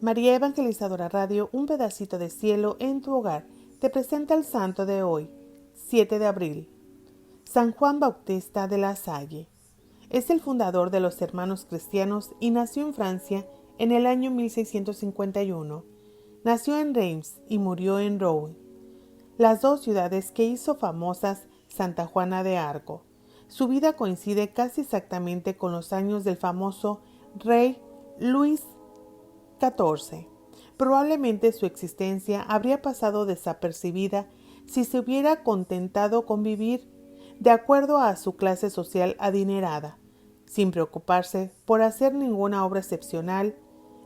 María Evangelizadora Radio, un pedacito de cielo en tu hogar, te presenta el santo de hoy, 7 de abril. San Juan Bautista de La Salle. Es el fundador de los Hermanos Cristianos y nació en Francia en el año 1651. Nació en Reims y murió en Rouen, las dos ciudades que hizo famosas Santa Juana de Arco. Su vida coincide casi exactamente con los años del famoso rey Luis XIV. Probablemente su existencia habría pasado desapercibida si se hubiera contentado con vivir de acuerdo a su clase social adinerada, sin preocuparse por hacer ninguna obra excepcional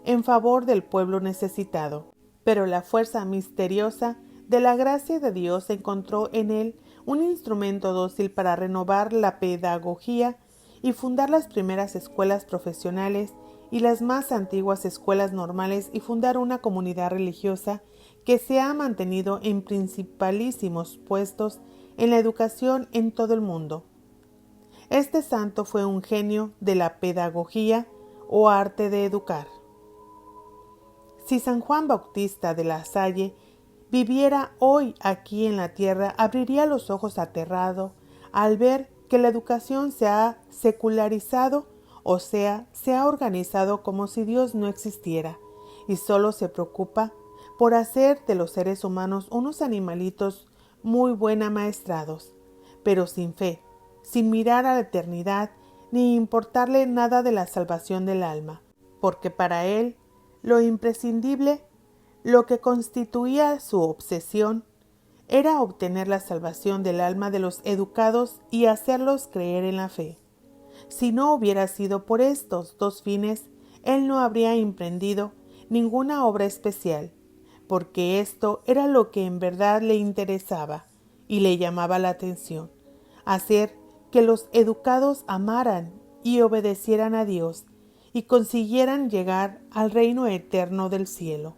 en favor del pueblo necesitado. Pero la fuerza misteriosa de la gracia de Dios encontró en él un instrumento dócil para renovar la pedagogía y fundar las primeras escuelas profesionales y las más antiguas escuelas normales y fundar una comunidad religiosa que se ha mantenido en principalísimos puestos en la educación en todo el mundo. Este santo fue un genio de la pedagogía o arte de educar. Si San Juan Bautista de La Salle viviera hoy aquí en la tierra, abriría los ojos aterrado al ver que la educación se ha secularizado, o sea, se ha organizado como si Dios no existiera y solo se preocupa por hacer de los seres humanos unos animalitos muy buen amaestrados, pero sin fe, sin mirar a la eternidad, ni importarle nada de la salvación del alma, porque para él lo imprescindible, lo que constituía su obsesión, era obtener la salvación del alma de los educados y hacerlos creer en la fe. Si no hubiera sido por estos dos fines, él no habría emprendido ninguna obra especial, porque esto era lo que en verdad le interesaba y le llamaba la atención, hacer que los educados amaran y obedecieran a Dios y consiguieran llegar al reino eterno del cielo.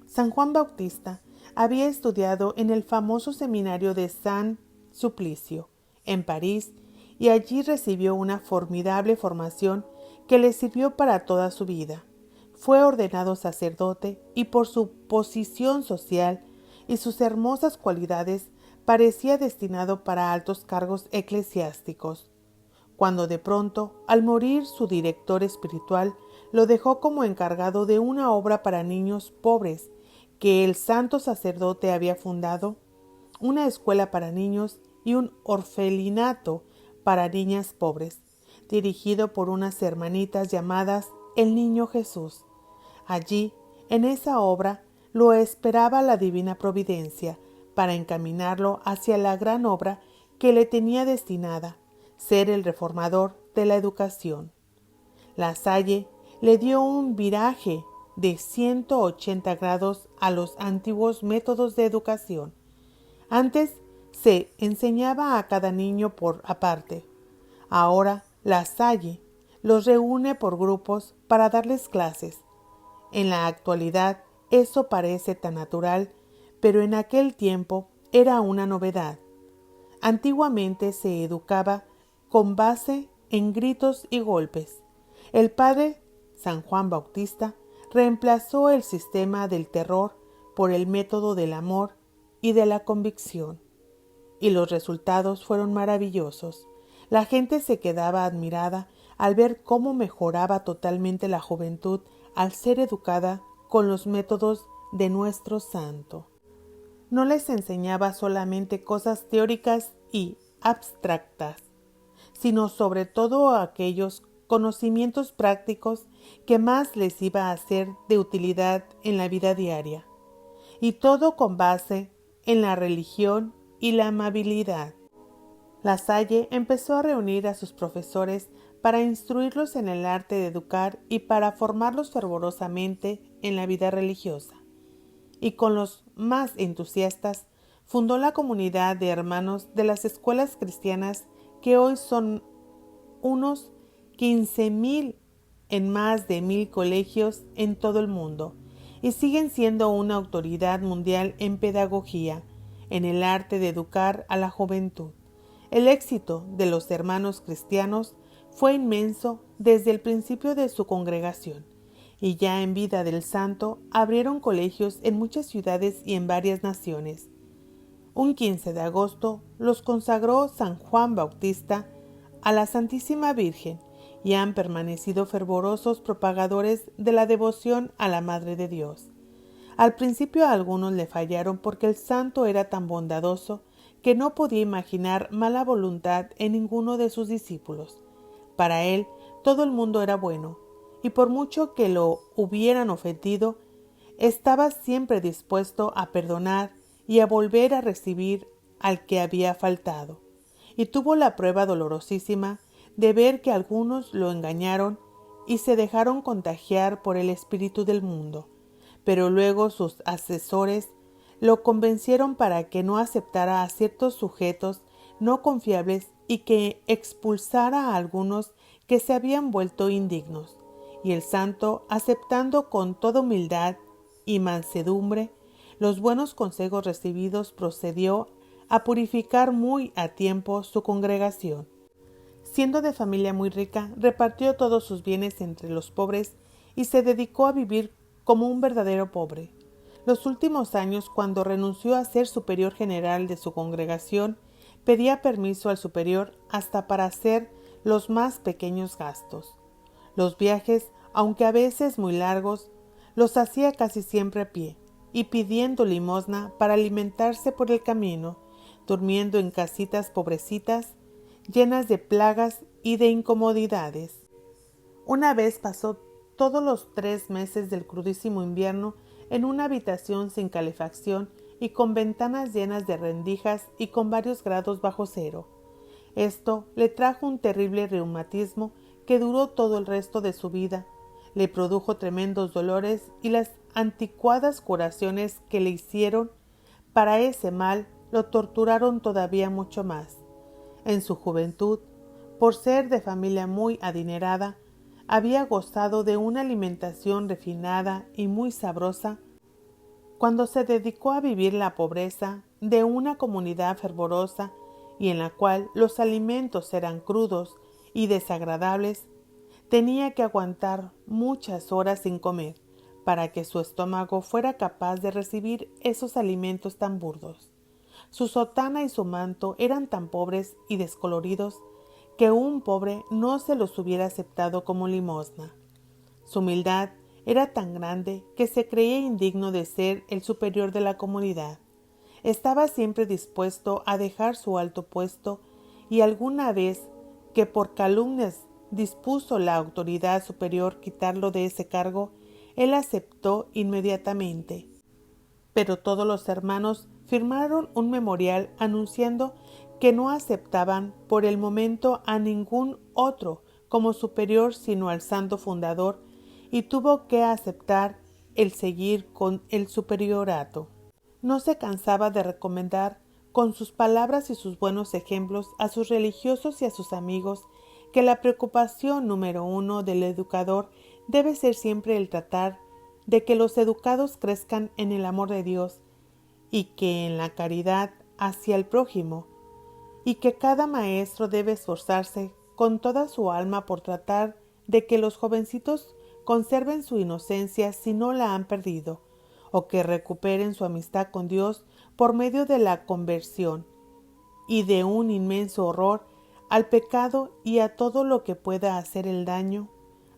San Juan Bautista había estudiado en el famoso seminario de San Suplicio, en París, y allí recibió una formidable formación que le sirvió para toda su vida. Fue ordenado sacerdote y por su posición social y sus hermosas cualidades parecía destinado para altos cargos eclesiásticos, cuando de pronto, al morir su director espiritual, lo dejó como encargado de una obra para niños pobres que el santo sacerdote había fundado, una escuela para niños y un orfelinato para niñas pobres, dirigido por unas hermanitas llamadas El Niño Jesús. Allí, en esa obra, lo esperaba la divina providencia para encaminarlo hacia la gran obra que le tenía destinada, ser el reformador de la educación. La Salle le dio un viraje de 180 grados a los antiguos métodos de educación. Antes se enseñaba a cada niño por aparte. Ahora La Salle los reúne por grupos para darles clases. En la actualidad eso parece tan natural, pero en aquel tiempo era una novedad. Antiguamente se educaba con base en gritos y golpes. El padre San Juan Bautista reemplazó el sistema del terror por el método del amor y de la convicción. Y los resultados fueron maravillosos. La gente se quedaba admirada al ver cómo mejoraba totalmente la juventud al ser educada con los métodos de nuestro santo. No les enseñaba solamente cosas teóricas y abstractas, sino sobre todo aquellos conocimientos prácticos que más les iba a ser de utilidad en la vida diaria, y todo con base en la religión y la amabilidad. La Salle empezó a reunir a sus profesores para instruirlos en el arte de educar y para formarlos fervorosamente en la vida religiosa. Y con los más entusiastas fundó la comunidad de hermanos de las escuelas cristianas que hoy son unos 15,000 en más de 1,000 colegios en todo el mundo y siguen siendo una autoridad mundial en pedagogía, en el arte de educar a la juventud. El éxito de los hermanos cristianos fue inmenso desde el principio de su congregación y ya en vida del santo abrieron colegios en muchas ciudades y en varias naciones. Un 15 de agosto los consagró San Juan Bautista a la Santísima Virgen y han permanecido fervorosos propagadores de la devoción a la Madre de Dios. Al principio a algunos le fallaron porque el santo era tan bondadoso que no podía imaginar mala voluntad en ninguno de sus discípulos. Para él todo el mundo era bueno, y por mucho que lo hubieran ofendido, estaba siempre dispuesto a perdonar y a volver a recibir al que había faltado. Y tuvo la prueba dolorosísima de ver que algunos lo engañaron y se dejaron contagiar por el espíritu del mundo. Pero luego sus asesores lo convencieron para que no aceptara a ciertos sujetos no confiables y que expulsara a algunos que se habían vuelto indignos. Y el santo, aceptando con toda humildad y mansedumbre los buenos consejos recibidos, procedió a purificar muy a tiempo su congregación. Siendo de familia muy rica, repartió todos sus bienes entre los pobres y se dedicó a vivir como un verdadero pobre. Los últimos años, cuando renunció a ser superior general de su congregación, pedía permiso al superior hasta para hacer los más pequeños gastos. Los viajes, aunque a veces muy largos, los hacía casi siempre a pie y pidiendo limosna para alimentarse por el camino, durmiendo en casitas pobrecitas, llenas de plagas y de incomodidades. Una vez pasó todos los 3 meses del crudísimo invierno en una habitación sin calefacción y con ventanas llenas de rendijas y con varios grados bajo cero. Esto le trajo un terrible reumatismo que duró todo el resto de su vida, le produjo tremendos dolores y las anticuadas curaciones que le hicieron para ese mal lo torturaron todavía mucho más. En su juventud, por ser de familia muy adinerada, había gozado de una alimentación refinada y muy sabrosa. Cuando se dedicó a vivir la pobreza de una comunidad fervorosa y en la cual los alimentos eran crudos y desagradables, tenía que aguantar muchas horas sin comer para que su estómago fuera capaz de recibir esos alimentos tan burdos. Su sotana y su manto eran tan pobres y descoloridos que un pobre no se los hubiera aceptado como limosna. Su humildad era tan grande que se creía indigno de ser el superior de la comunidad. Estaba siempre dispuesto a dejar su alto puesto y alguna vez que por calumnias dispuso la autoridad superior quitarlo de ese cargo, él aceptó inmediatamente. Pero todos los hermanos firmaron un memorial anunciando que no aceptaban por el momento a ningún otro como superior sino al santo fundador, y tuvo que aceptar el seguir con el superiorato. No se cansaba de recomendar con sus palabras y sus buenos ejemplos a sus religiosos y a sus amigos que la preocupación número 1 del educador debe ser siempre el tratar de que los educados crezcan en el amor de Dios y que en la caridad hacia el prójimo, y que cada maestro debe esforzarse con toda su alma por tratar de que los jovencitos conserven su inocencia si no la han perdido, o que recuperen su amistad con Dios por medio de la conversión y de un inmenso horror al pecado y a todo lo que pueda hacer el daño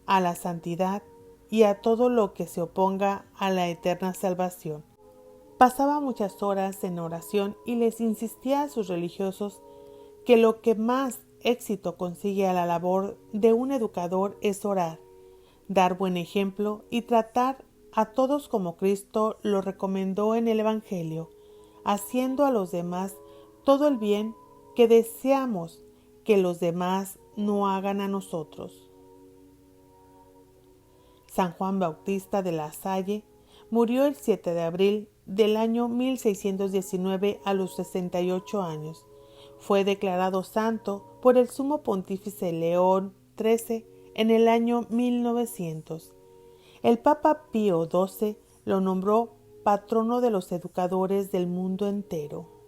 a la santidad y a todo lo que se oponga a la eterna salvación. Pasaba muchas horas en oración y les insistía a sus religiosos que lo que más éxito consigue a la labor de un educador es orar, dar buen ejemplo y tratar a todos como Cristo lo recomendó en el Evangelio, haciendo a los demás todo el bien que deseamos que los demás no hagan a nosotros. San Juan Bautista de la Salle murió el 7 de abril del año 1619 a los 68 años. Fue declarado santo por el Sumo Pontífice León XIII en el año 1900. El Papa Pío XII lo nombró patrono de los educadores del mundo entero.